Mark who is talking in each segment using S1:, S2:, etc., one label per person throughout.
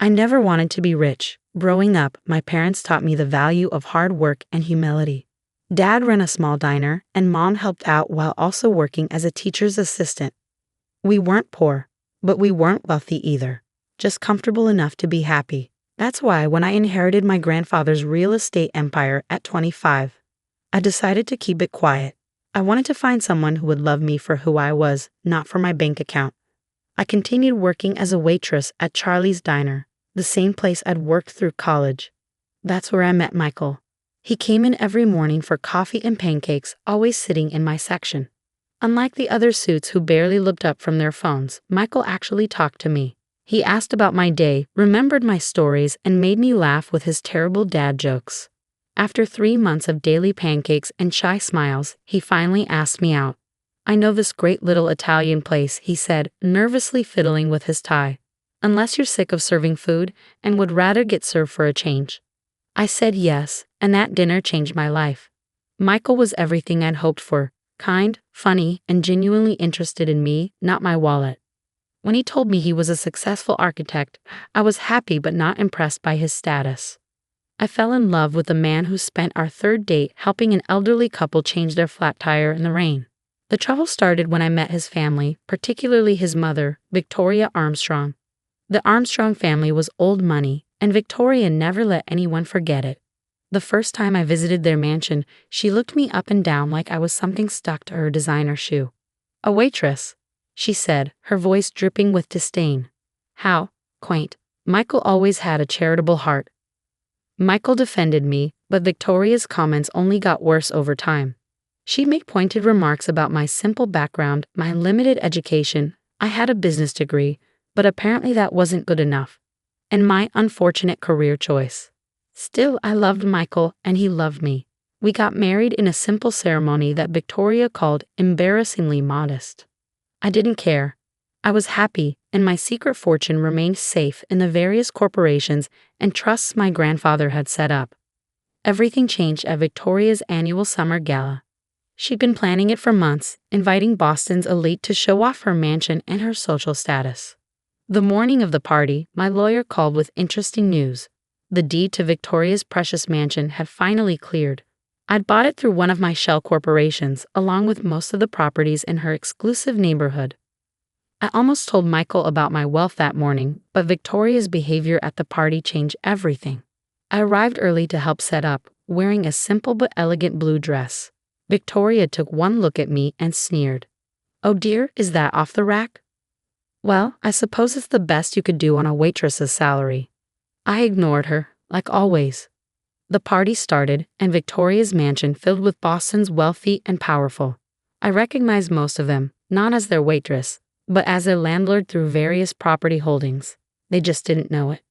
S1: I never wanted to be rich. Growing up, my parents taught me the value of hard work and humility. Dad ran a small diner, and Mom helped out while also working as a teacher's assistant. We weren't poor, but we weren't wealthy either, just comfortable enough to be happy. That's why when I inherited my grandfather's real estate empire at 25, I decided to keep it quiet. I wanted to find someone who would love me for who I was, not for my bank account. I continued working as a waitress at Charlie's Diner, the same place I'd worked through college. That's where I met Michael. He came in every morning for coffee and pancakes, always sitting in my section. Unlike the other suits who barely looked up from their phones, Michael actually talked to me. He asked about my day, remembered my stories, and made me laugh with his terrible dad jokes. After 3 months of daily pancakes and shy smiles, he finally asked me out. "I know this great little Italian place," he said, nervously fiddling with his tie. "Unless you're sick of serving food and would rather get served for a change." I said yes, and that dinner changed my life. Michael was everything I'd hoped for: kind, funny, and genuinely interested in me, not my wallet. When he told me he was a successful architect, I was happy but not impressed by his status. I fell in love with the man who spent our third date helping an elderly couple change their flat tire in the rain. The trouble started when I met his family, particularly his mother, Victoria Armstrong. The Armstrong family was old money, and Victoria never let anyone forget it. The first time I visited their mansion, she looked me up and down like I was something stuck to her designer shoe. "A waitress," she said, her voice dripping with disdain. How quaint. Michael always had a charitable heart. Michael defended me, but Victoria's comments only got worse over time. She'd make pointed remarks about my simple background, my limited education. I had a business degree, but apparently that wasn't good enough. And my unfortunate career choice. Still, I loved Michael, and he loved me. We got married in a simple ceremony that Victoria called embarrassingly modest. I didn't care. I was happy, and my secret fortune remained safe in the various corporations and trusts my grandfather had set up. Everything changed at Victoria's annual summer gala. She'd been planning it for months, inviting Boston's elite to show off her mansion and her social status. The morning of the party, my lawyer called with interesting news. The deed to Victoria's precious mansion had finally cleared. I'd bought it through one of my shell corporations, along with most of the properties in her exclusive neighborhood. I almost told Michael about my wealth that morning, but Victoria's behavior at the party changed everything. I arrived early to help set up, wearing a simple but elegant blue dress. Victoria took one look at me and sneered. "Oh dear, is that off the rack?" "Well, I suppose it's the best you could do on a waitress's salary." I ignored her, like always. The party started, and Victoria's mansion filled with Boston's wealthy and powerful. I recognized most of them, not as their waitress, but as their landlord through various property holdings. They just didn't know it.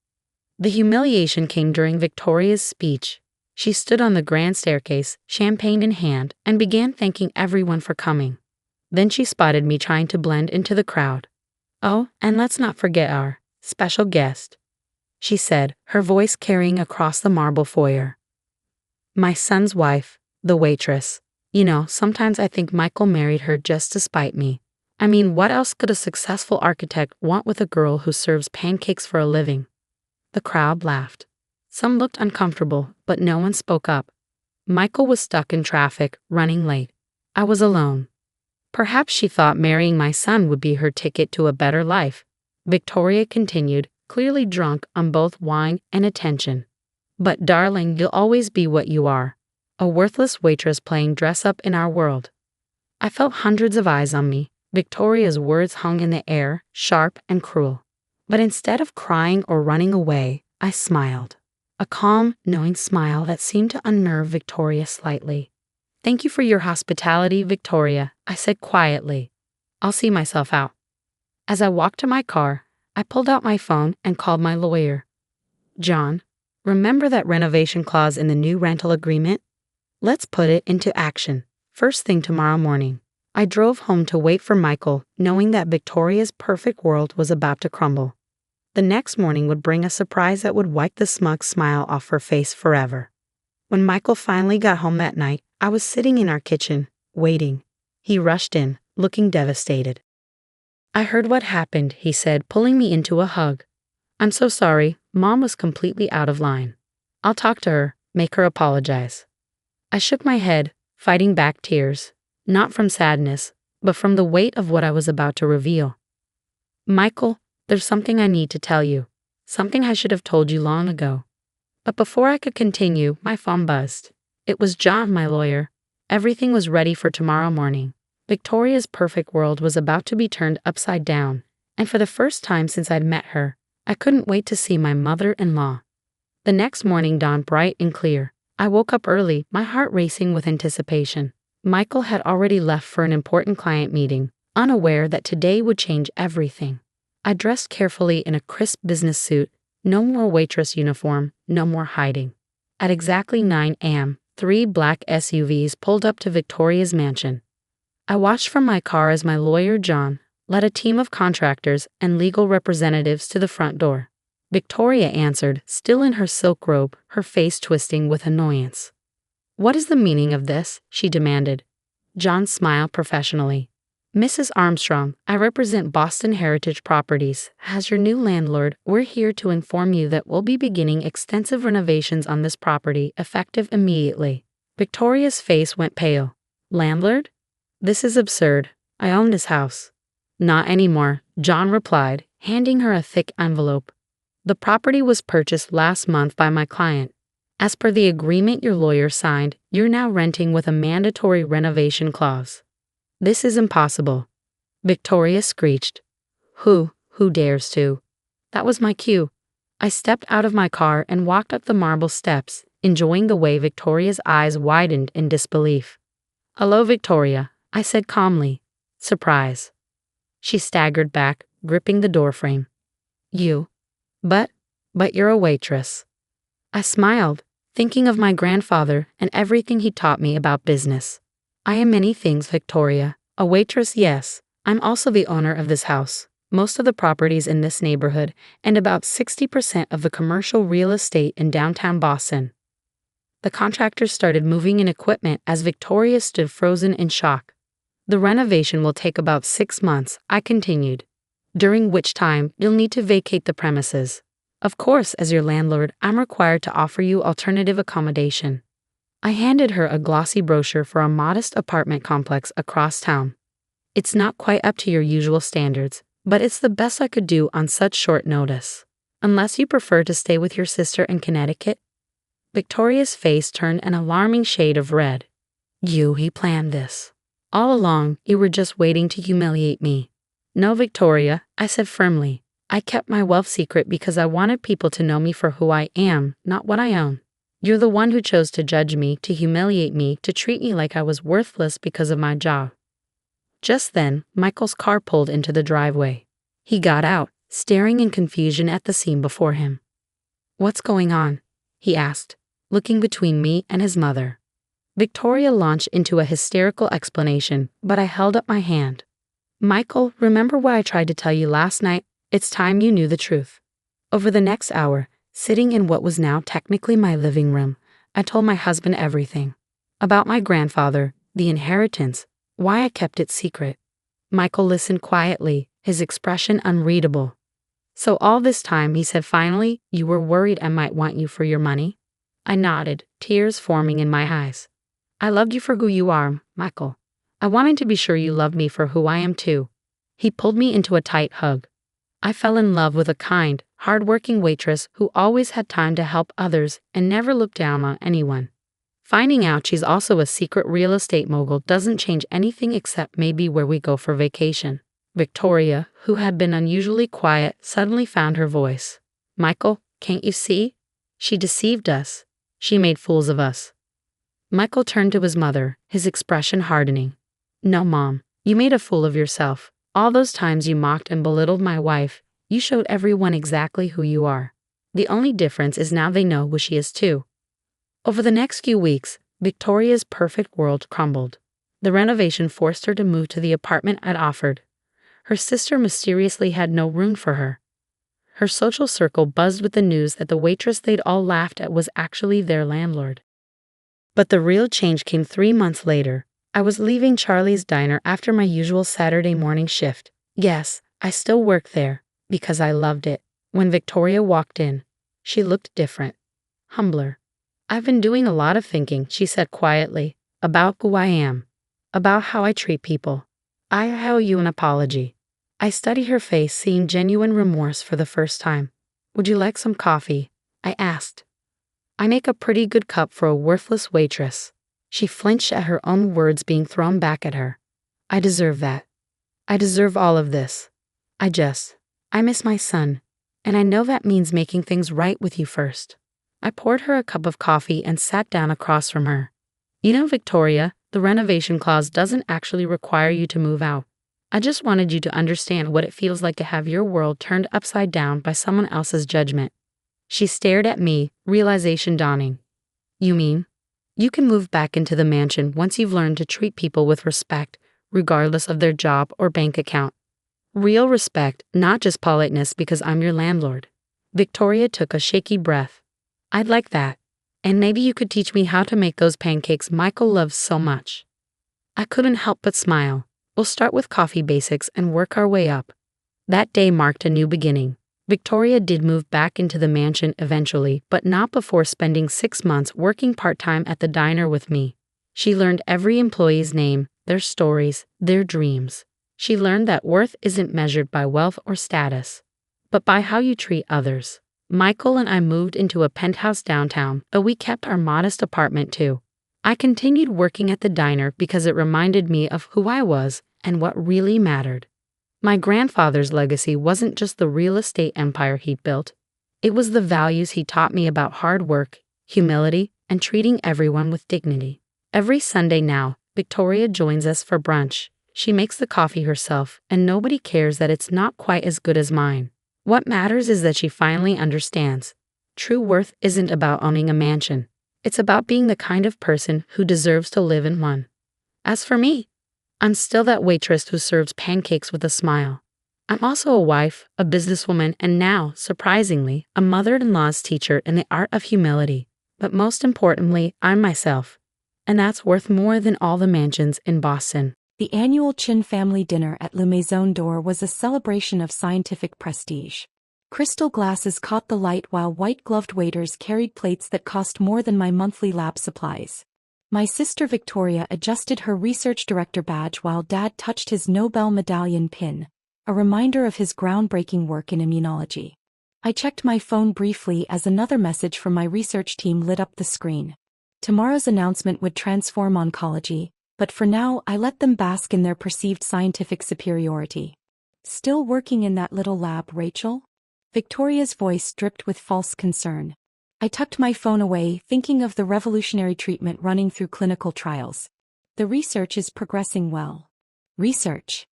S1: The humiliation came during Victoria's speech. She stood on the grand staircase, champagne in hand, and began thanking everyone for coming. Then she spotted me trying to blend into the crowd. "Oh, and let's not forget our special guest," she said, her voice carrying across the marble foyer. "My son's wife, the waitress. You know, sometimes I think Michael married her just to spite me. I mean, what else could a successful architect want with a girl who serves pancakes for a living?" The crowd laughed. Some looked uncomfortable, but no one spoke up. Michael was stuck in traffic, running late. I was alone. Perhaps she thought marrying my son would be her ticket to a better life. Victoria continued, clearly drunk on both wine and attention. "But darling, you'll always be what you are. A worthless waitress playing dress-up in our world." I felt hundreds of eyes on me. Victoria's words hung in the air, sharp and cruel. But instead of crying or running away, I smiled. A calm, knowing smile that seemed to unnerve Victoria slightly. "Thank you for your hospitality, Victoria," I said quietly. "I'll see myself out." As I walked to my car, I pulled out my phone and called my lawyer. "John, remember that renovation clause in the new rental agreement? Let's put it into action, first thing tomorrow morning." I drove home to wait for Michael, knowing that Victoria's perfect world was about to crumble. The next morning would bring a surprise that would wipe the smug smile off her face forever. When Michael finally got home that night, I was sitting in our kitchen, waiting. He rushed in, looking devastated. "I heard what happened," he said, pulling me into a hug. "I'm so sorry, Mom was completely out of line. I'll talk to her, make her apologize. I shook my head, fighting back tears, not from sadness, but from the weight of what I was about to reveal. Michael, there's something I need to tell you. Something I should have told you long ago. But before I could continue, my phone buzzed. It was John, my lawyer. Everything was ready for tomorrow morning. Victoria's perfect world was about to be turned upside down, and for the first time since I'd met her, I couldn't wait to see my mother-in-law. The next morning dawned bright and clear. I woke up early, my heart racing with anticipation. Michael had already left for an important client meeting, unaware that today would change everything. I dressed carefully in a crisp business suit, no more waitress uniform, no more hiding. At exactly 9 a.m., 3 black SUVs pulled up to Victoria's mansion. I watched from my car as my lawyer John led a team of contractors and legal representatives to the front door. Victoria answered, still in her silk robe, her face twisting with annoyance. "What is the meaning of this?" she demanded. John smiled professionally. "Mrs. Armstrong, I represent Boston Heritage Properties. As your new landlord, we're here to inform you that we'll be beginning extensive renovations on this property, effective immediately." Victoria's face went pale. "Landlord? This is absurd. I own this house." "Not anymore," John replied, handing her a thick envelope. "The property was purchased last month by my client. As per the agreement your lawyer signed, you're now renting with a mandatory renovation clause." "This is impossible," Victoria screeched. Who dares to?" That was my cue. I stepped out of my car and walked up the marble steps, enjoying the way Victoria's eyes widened in disbelief. "Hello, Victoria," I said calmly. "Surprise." She staggered back, gripping the doorframe. "You? But you're a waitress." I smiled, thinking of my grandfather and everything he taught me about business. "I am many things, Victoria. A waitress, yes. I'm also the owner of this house, most of the properties in this neighborhood, and about 60% of the commercial real estate in downtown Boston." The contractors started moving in equipment as Victoria stood frozen in shock. "The renovation will take about 6 months," I continued, "during which time you'll need to vacate the premises. Of course, as your landlord, I'm required to offer you alternative accommodation." I handed her a glossy brochure for a modest apartment complex across town. "It's not quite up to your usual standards, but it's the best I could do on such short notice. Unless you prefer to stay with your sister in Connecticut." Victoria's face turned an alarming shade of red. He planned this. All along, you were just waiting to humiliate me." "No, Victoria," I said firmly. "I kept my wealth secret because I wanted people to know me for who I am, not what I own. You're the one who chose to judge me, to humiliate me, to treat me like I was worthless because of my job." Just then, Michael's car pulled into the driveway. He got out, staring in confusion at the scene before him. "What's going on?" he asked, looking between me and his mother. Victoria launched into a hysterical explanation, but I held up my hand. "Michael, remember what I tried to tell you last night? It's time you knew the truth." Over the next hour, sitting in what was now technically my living room, I told my husband everything. About my grandfather, the inheritance, why I kept it secret. Michael listened quietly, his expression unreadable. "So all this time," he said finally, "you were worried I might want you for your money?" I nodded, tears forming in my eyes. "I loved you for who you are, Michael. I wanted to be sure you loved me for who I am too." He pulled me into a tight hug. I fell in love with a kind, hard-working waitress who always had time to help others and never looked down on anyone. Finding out she's also a secret real estate mogul doesn't change anything except maybe where we go for vacation. Victoria, who had been unusually quiet, suddenly found her voice. "Michael, can't you see? She deceived us. She made fools of us." Michael turned to his mother, his expression hardening. "No, Mom, you made a fool of yourself. All those times you mocked and belittled my wife, you showed everyone exactly who you are. The only difference is now they know who she is too." Over the next few weeks, Victoria's perfect world crumbled. The renovation forced her to move to the apartment I'd offered. Her sister mysteriously had no room for her. Her social circle buzzed with the news that the waitress they'd all laughed at was actually their landlord. But the real change came 3 months later. I was leaving Charlie's Diner after my usual Saturday morning shift. Yes, I still worked there, because I loved it, when Victoria walked in. She looked different, humbler. I've been doing a lot of thinking, she said quietly, about who I am, about how I treat people. I owe you an apology. I studied her face, seeing genuine remorse for the first time. Would you like some coffee? I asked. I make a pretty good cup for a worthless waitress. She flinched at her own words being thrown back at her. I deserve that. I deserve all of this. I miss my son, and I know that means making things right with you first. I poured her a cup of coffee and sat down across from her. You know, Victoria, the renovation clause doesn't actually require you to move out. I just wanted you to understand what it feels like to have your world turned upside down by someone else's judgment. She stared at me, realization dawning. You mean? You can move back into the mansion once you've learned to treat people with respect, regardless of their job or bank account. Real respect, not just politeness because I'm your landlord. Victoria took a shaky breath. I'd like that. And maybe you could teach me how to make those pancakes Michael loves so much. I couldn't help but smile. We'll start with coffee basics and work our way up. That day marked a new beginning. Victoria did move back into the mansion eventually, but not before spending 6 months working part-time at the diner with me. She learned every employee's name, their stories, their dreams. She learned that worth isn't measured by wealth or status, but by how you treat others. Michael and I moved into a penthouse downtown, but we kept our modest apartment too. I continued working at the diner because it reminded me of who I was and what really mattered. My grandfather's legacy wasn't just the real estate empire he'd built. It was the values he taught me about hard work, humility, and treating everyone with dignity. Every Sunday now, Victoria joins us for brunch. She makes the coffee herself, and nobody cares that it's not quite as good as mine. What matters is that she finally understands. True worth isn't about owning a mansion. It's about being the kind of person who deserves to live in one. As for me, I'm still that waitress who serves pancakes with a smile. I'm also a wife, a businesswoman, and now, surprisingly, a mother-in-law's teacher in the art of humility. But most importantly, I'm myself. And that's worth more than all the mansions in Boston.
S2: The annual Chin family dinner at Le Maison d'Or was a celebration of scientific prestige. Crystal glasses caught the light while white-gloved waiters carried plates that cost more than my monthly lab supplies. My sister Victoria adjusted her research director badge while Dad touched his Nobel medallion pin, a reminder of his groundbreaking work in immunology. I checked my phone briefly as another message from my research team lit up the screen. Tomorrow's announcement would transform oncology, but for now I let them bask in their perceived scientific superiority. Still working in that little lab, Rachel? Victoria's voice dripped with false concern. I tucked my phone away, thinking of the revolutionary treatment running through clinical trials. The research is progressing well. Research?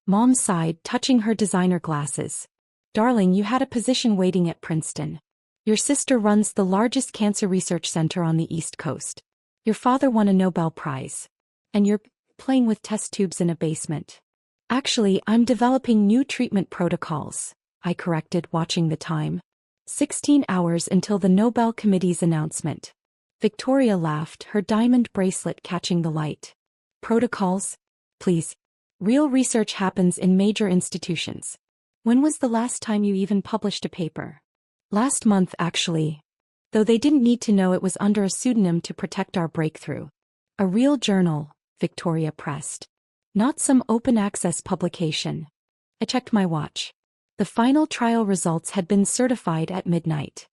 S2: Mom sighed, touching her designer glasses. Darling, you had a position waiting at Princeton. Your sister runs the largest cancer research center on the East Coast. Your father won a Nobel Prize. And you're playing with test tubes in a basement. Actually, I'm developing new treatment protocols, I corrected, watching the time. 16 hours until the Nobel Committee's announcement. Victoria laughed, her diamond bracelet catching the light. Protocols? Please. Real research happens in major institutions. When was the last time you even published a paper? Last month, actually. Though they didn't need to know it was under a pseudonym to protect our breakthrough. A real journal, Victoria pressed. Not some open-access publication. I checked my watch. The final trial results had been certified at midnight.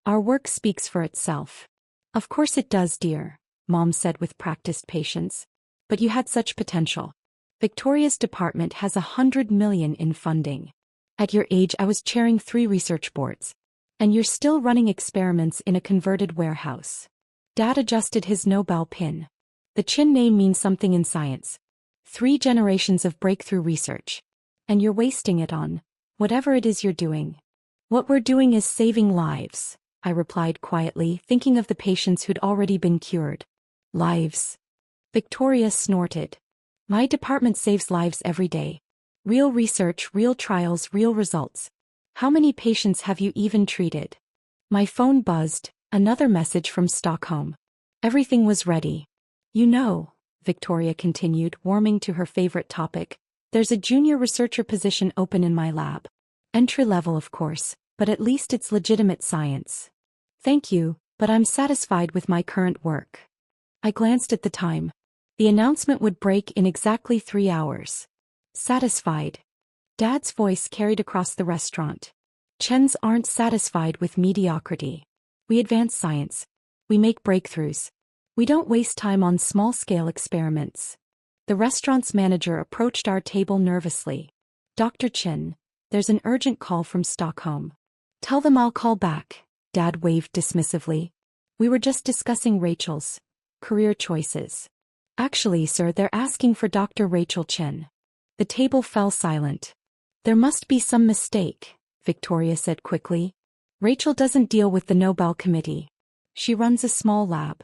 S2: Our work speaks for itself. Of course it does, dear, Mom said with practiced patience. But you had such potential. Victoria's department has $100 million in funding. At your age, I was chairing 3 research boards. And you're still running experiments in a converted warehouse. Dad adjusted his Nobel pin. The Chin name means something in science. 3 generations of breakthrough research. And you're wasting it on whatever it is you're doing. What we're doing is saving lives, I replied quietly, thinking of the patients who'd already been cured. Lives. Victoria snorted. My department saves lives every day. Real research, real trials, real results. How many patients have you even treated? My phone buzzed, another message from Stockholm. Everything was ready. You know, Victoria continued, warming to her favorite topic, there's a junior researcher position open in my lab. Entry level, of course, but at least it's legitimate science. Thank you, but I'm satisfied with my current work. I glanced at the time. The announcement would break in exactly 3 hours. Satisfied. Dad's voice carried across the restaurant. Chens aren't satisfied with mediocrity. We advance science. We make breakthroughs. We don't waste time on small-scale experiments. The restaurant's manager approached our table nervously. Dr. Chen, there's an urgent call from Stockholm. Tell them I'll call back, Dad waved dismissively. We were just discussing Rachel's career choices. Actually, sir, they're asking for Dr. Rachel Chen. The table fell silent. There must be some mistake, Victoria said quickly. Rachel doesn't deal with the Nobel Committee. She runs a small lab.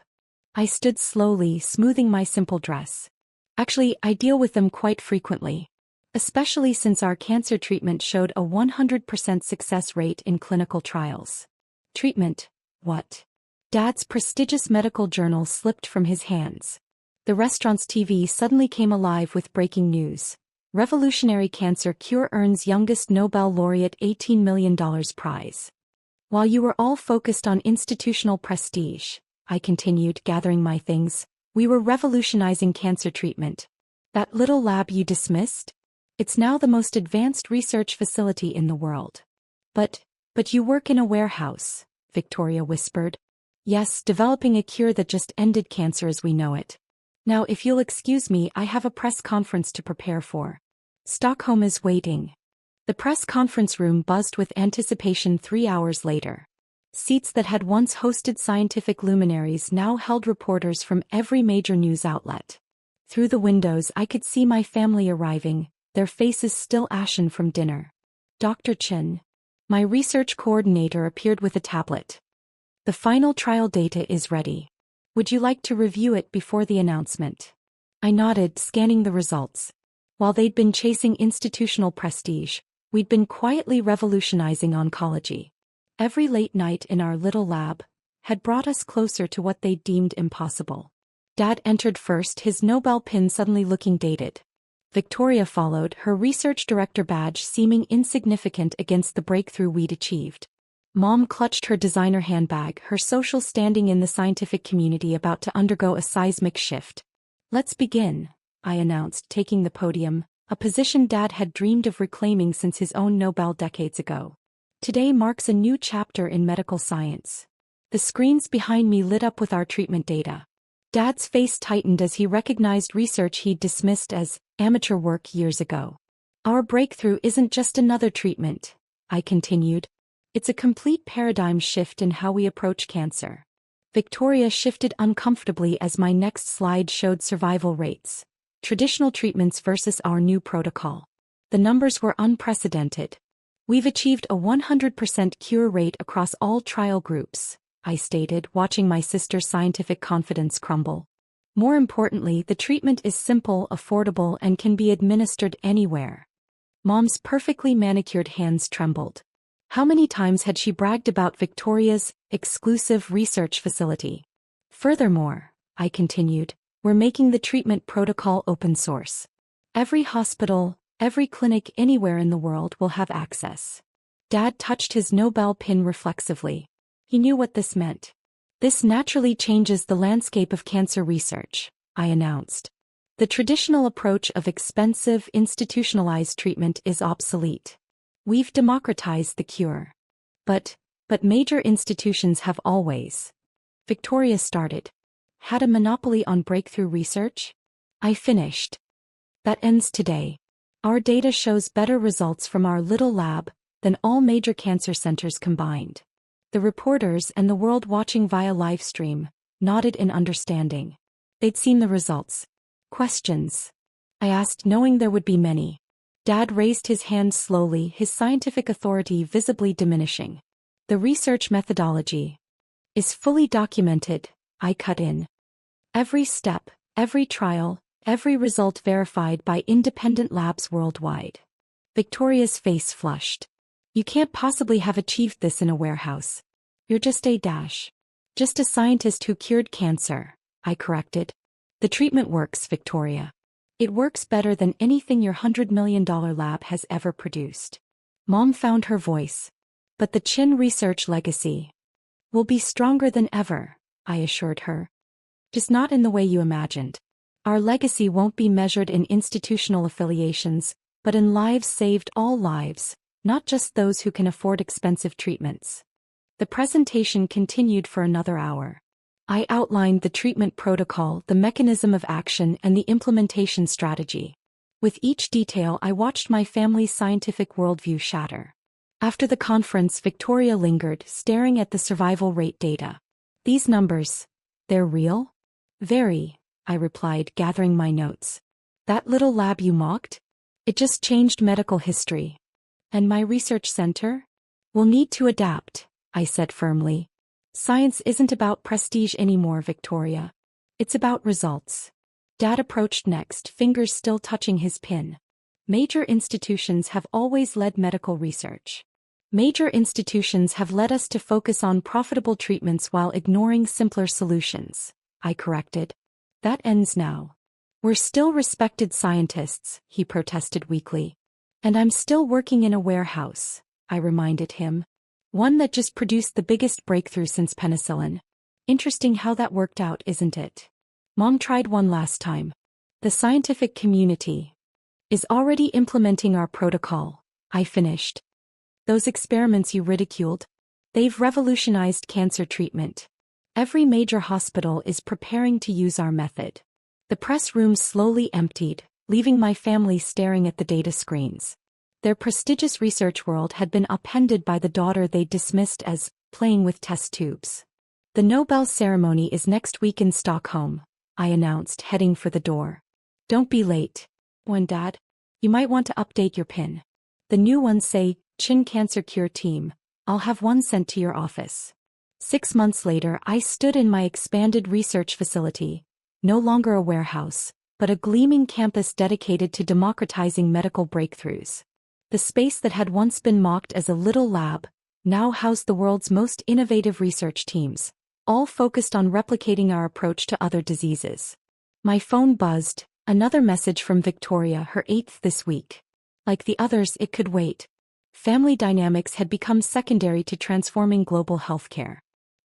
S2: I stood slowly, smoothing my simple dress. Actually, I deal with them quite frequently. Especially since our cancer treatment showed a 100% success rate in clinical trials. Treatment? What? Dad's prestigious medical journal slipped from his hands. The restaurant's TV suddenly came alive with breaking news. Revolutionary cancer cure earns youngest Nobel laureate $18 million prize. While you were all focused on institutional prestige, I continued, gathering my things, we were revolutionizing cancer treatment. That little lab you dismissed? It's now the most advanced research facility in the world. But you work in a warehouse, Victoria whispered. Yes, developing a cure that just ended cancer as we know it. Now if you'll excuse me, I have a press conference to prepare for. Stockholm is waiting. The press conference room buzzed with anticipation 3 hours later. Seats that had once hosted scientific luminaries now held reporters from every major news outlet. Through the windows I could see my family arriving, their faces still ashen from dinner. Dr. Chen, my research coordinator, appeared with a tablet. The final trial data is ready. Would you like to review it before the announcement? I nodded, scanning the results. While they'd been chasing institutional prestige, we'd been quietly revolutionizing oncology. Every late night in our little lab had brought us closer to what they deemed impossible. Dad entered first, his Nobel pin suddenly looking dated. Victoria followed, her research director badge seeming insignificant against the breakthrough we'd achieved. Mom clutched her designer handbag, her social standing in the scientific community about to undergo a seismic shift. Let's begin, I announced, taking the podium, a position Dad had dreamed of reclaiming since his own Nobel decades ago. Today marks a new chapter in medical science. The screens behind me lit up with our treatment data. Dad's face tightened as he recognized research he'd dismissed as amateur work years ago. Our breakthrough isn't just another treatment, I continued. It's a complete paradigm shift in how we approach cancer. Victoria shifted uncomfortably as my next slide showed survival rates. Traditional treatments versus our new protocol. The numbers were unprecedented. We've achieved a 100% cure rate across all trial groups, I stated, watching my sister's scientific confidence crumble. More importantly, the treatment is simple, affordable, and can be administered anywhere. Mom's perfectly manicured hands trembled. How many times had she bragged about Victoria's exclusive research facility? Furthermore, I continued, we're making the treatment protocol open source. Every hospital, every clinic anywhere in the world will have access. Dad touched his Nobel pin reflexively. He knew what this meant. This naturally changes the landscape of cancer research, I announced. The traditional approach of expensive, institutionalized treatment is obsolete. We've democratized the cure. But major institutions have always, Victoria started, had a monopoly on breakthrough research? I finished. That ends today. Our data shows better results from our little lab than all major cancer centers combined. The reporters and the world watching via live stream nodded in understanding. They'd seen the results. Questions? I asked, knowing there would be many. Dad raised his hand slowly, his scientific authority visibly diminishing. The research methodology is fully documented, I cut in. Every step, every trial, every result verified by independent labs worldwide. Victoria's face flushed. You can't possibly have achieved this in a warehouse. You're just a scientist who cured cancer, I corrected. The treatment works, Victoria. It works better than anything your $100 million lab has ever produced. Mom found her voice. But the Chin research legacy will be stronger than ever, I assured her. Just not in the way you imagined. Our legacy won't be measured in institutional affiliations, but in lives saved, all lives, not just those who can afford expensive treatments. The presentation continued for another hour. I outlined the treatment protocol, the mechanism of action, and the implementation strategy. With each detail, I watched my family's scientific worldview shatter. After the conference, Victoria lingered, staring at the survival rate data. These numbers, they're real? Very, I replied, gathering my notes. That little lab you mocked? It just changed medical history. And my research center? We'll need to adapt, I said firmly. Science isn't about prestige anymore, Victoria. It's about results. Dad approached next, fingers still touching his pin. Major institutions have always led medical research. Major institutions have led us to focus on profitable treatments while ignoring simpler solutions, I corrected. That ends now. We're still respected scientists, he protested weakly. And I'm still working in a warehouse, I reminded him. One that just produced the biggest breakthrough since penicillin. Interesting how that worked out, isn't it? Mom tried one last time. The scientific community is already implementing our protocol, I finished. Those experiments you ridiculed, they've revolutionized cancer treatment. Every major hospital is preparing to use our method. The press room slowly emptied, leaving my family staring at the data screens. Their prestigious research world had been upended by the daughter they dismissed as playing with test tubes. The Nobel ceremony is next week in Stockholm, I announced, heading for the door. Don't be late. When, Dad? You might want to update your pin. The new ones say, Chin Cancer Cure Team. I'll have one sent to your office. 6 months later, I stood in my expanded research facility, no longer a warehouse, but a gleaming campus dedicated to democratizing medical breakthroughs. The space that had once been mocked as a little lab now housed the world's most innovative research teams, all focused on replicating our approach to other diseases. My phone buzzed, another message from Victoria, her 8th this week. Like the others, it could wait. Family dynamics had become secondary to transforming global healthcare.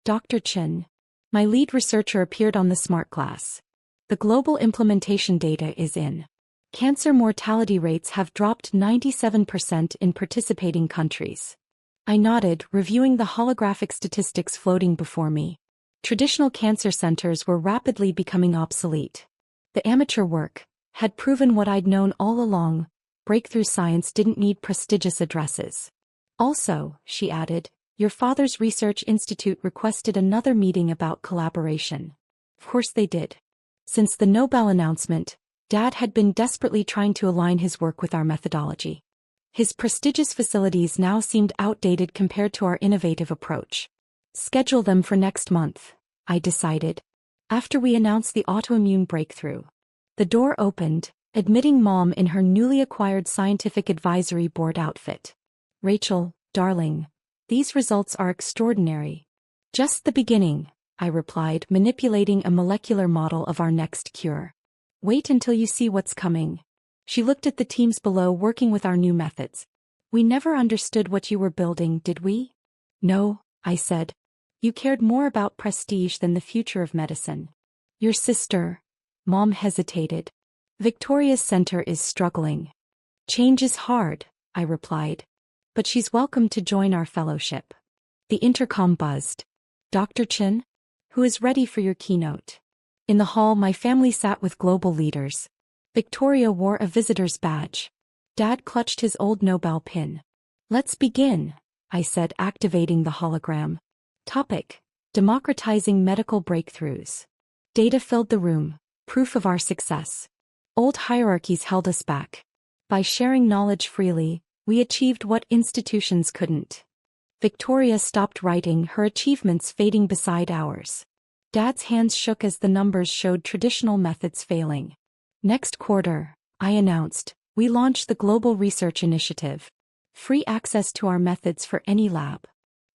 S2: Dr. Chin, my lead researcher, appeared on the smart glass. The global implementation data is in. Cancer mortality rates have dropped 97% in participating countries. I nodded, reviewing the holographic statistics floating before me. Traditional cancer centers were rapidly becoming obsolete. The amateur work had proven what I'd known all along: breakthrough science didn't need prestigious addresses. Also, she added, your father's research institute requested another meeting about collaboration. Of course they did. Since the Nobel announcement, Dad had been desperately trying to align his work with our methodology. His prestigious facilities now seemed outdated compared to our innovative approach. Schedule them for next month, I decided, after we announced the autoimmune breakthrough. The door opened, admitting Mom in her newly acquired scientific advisory board outfit. Rachel, darling, these results are extraordinary. Just the beginning, I replied, manipulating a molecular model of our next cure. Wait until you see what's coming. She looked at the teams below working with our new methods. We never understood what you were building, did we? No, I said. You cared more about prestige than the future of medicine. Your sister. Mom hesitated. Victoria's center is struggling. Change is hard, I replied. But she's welcome to join our fellowship. The intercom buzzed. Dr. Chin? Who is ready for your keynote? In the hall, my family sat with global leaders. Victoria wore a visitor's badge. Dad clutched his old Nobel pin. Let's begin, I said, activating the hologram. Topic: democratizing medical breakthroughs. Data filled the room, proof of our success. Old hierarchies held us back. By sharing knowledge freely, we achieved what institutions couldn't. Victoria stopped writing, her achievements fading beside ours. Dad's hands shook as the numbers showed traditional methods failing. Next quarter, I announced, we launched the Global Research Initiative. Free access to our methods for any lab.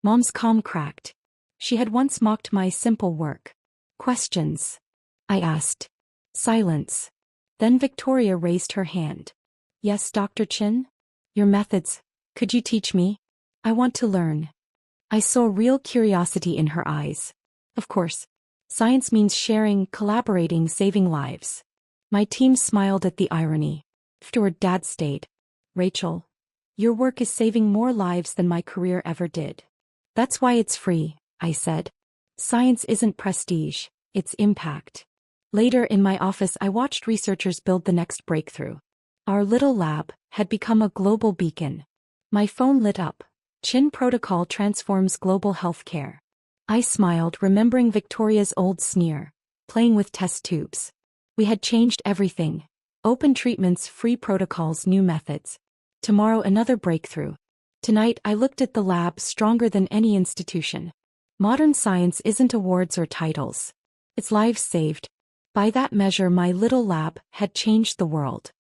S2: Mom's calm cracked. She had once mocked my simple work. Questions? I asked. Silence. Then Victoria raised her hand. Yes, Dr. Chin? Your methods, could you teach me? I want to learn. I saw real curiosity in her eyes. Of course. Science means sharing, collaborating, saving lives. My team smiled at the irony. Afterward, Dad stayed. Rachel, your work is saving more lives than my career ever did. That's why it's free, I said. Science isn't prestige, it's impact. Later in my office, I watched researchers build the next breakthrough. Our little lab had become a global beacon. My phone lit up. Chin Protocol transforms global healthcare. I smiled, remembering Victoria's old sneer, playing with test tubes. We had changed everything. Open treatments, free protocols, new methods. Tomorrow, another breakthrough. Tonight, I looked at the lab, stronger than any institution. Modern science isn't awards or titles. It's lives saved. By that measure, my little lab had changed the world.